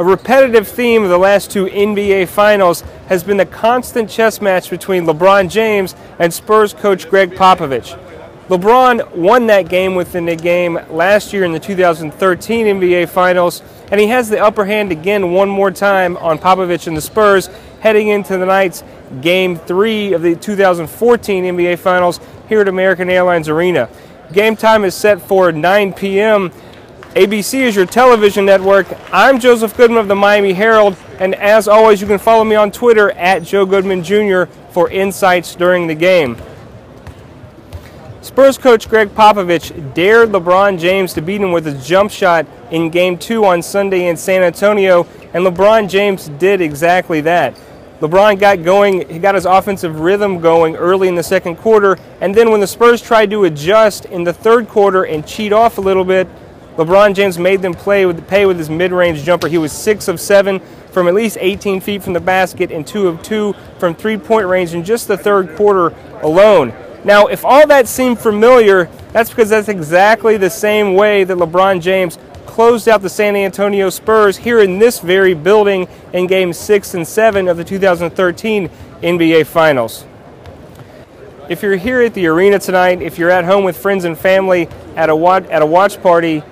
A repetitive theme of the last two NBA Finals has been the constant chess match between LeBron James and Spurs coach Greg Popovich. LeBron won that game within the game last year in the 2013 NBA Finals, and he has the upper hand again one more time on Popovich and the Spurs heading into tonight's Game 3 of the 2014 NBA Finals here at American Airlines Arena. Game time is set for 9 p.m. ABC is your television network. I'm Joseph Goodman of the Miami Herald, and as always, you can follow me on Twitter at Joe Goodman Jr. for insights during the game. Spurs coach Greg Popovich dared LeBron James to beat him with his jump shot in Game 2 on Sunday in San Antonio, and LeBron James did exactly that. LeBron got going, he got his offensive rhythm going early in the second quarter, and then when the Spurs tried to adjust in the third quarter and cheat off a little bit, LeBron James made them pay with his mid-range jumper. He was 6 of 7 from at least 18 feet from the basket and 2 of 2 from three-point range in just the third quarter alone. Now, if all that seemed familiar, that's because that's exactly the same way that LeBron James closed out the San Antonio Spurs here in this very building in Games 6 and 7 of the 2013 NBA Finals. If you're here at the arena tonight, if you're at home with friends and family at a watch party,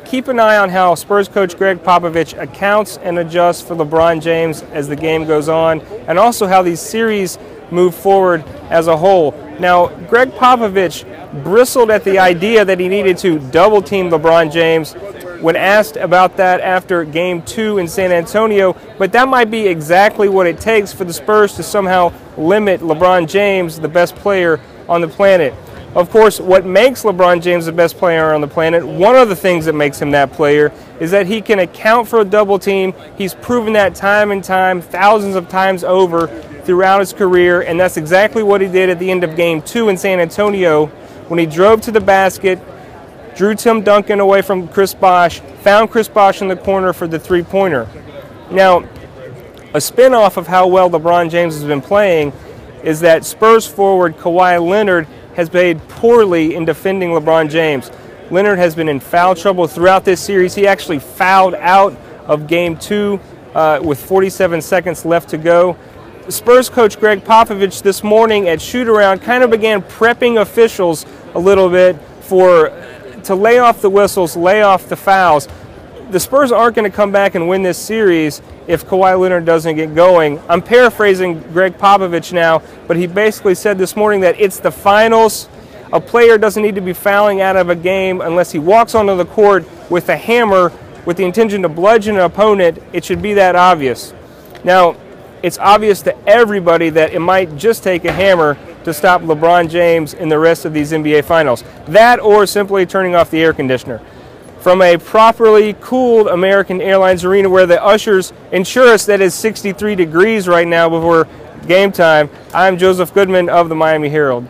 keep an eye on how Spurs coach Greg Popovich accounts and adjusts for LeBron James as the game goes on, and also how these series move forward as a whole. Now, Greg Popovich bristled at the idea that he needed to double-team LeBron James when asked about that after Game 2 in San Antonio, but that might be exactly what it takes for the Spurs to somehow limit LeBron James, the best player on the planet. Of course, what makes LeBron James the best player on the planet, one of the things that makes him that player, is that he can account for a double team. He's proven that time and time, thousands of times over throughout his career, and that's exactly what he did at the end of Game 2 in San Antonio when he drove to the basket, drew Tim Duncan away from Chris Bosh, found Chris Bosh in the corner for the three-pointer. Now, a spin-off of how well LeBron James has been playing is that Spurs forward Kawhi Leonard has played poorly in defending LeBron James. Leonard has been in foul trouble throughout this series. He actually fouled out of Game 2 with 47 seconds left to go. Spurs coach Greg Popovich this morning at shoot-around kind of began prepping officials a little bit to lay off the whistles, lay off the fouls. The Spurs aren't going to come back and win this series if Kawhi Leonard doesn't get going. I'm paraphrasing Greg Popovich now, but he basically said this morning that it's the finals. A player doesn't need to be fouling out of a game unless he walks onto the court with a hammer with the intention to bludgeon an opponent. It should be that obvious. Now, it's obvious to everybody that it might just take a hammer to stop LeBron James in the rest of these NBA Finals. That or simply turning off the air conditioner. From a properly cooled American Airlines Arena where the ushers ensure us that it's 63 degrees right now before game time, I'm Joseph Goodman of the Miami Herald.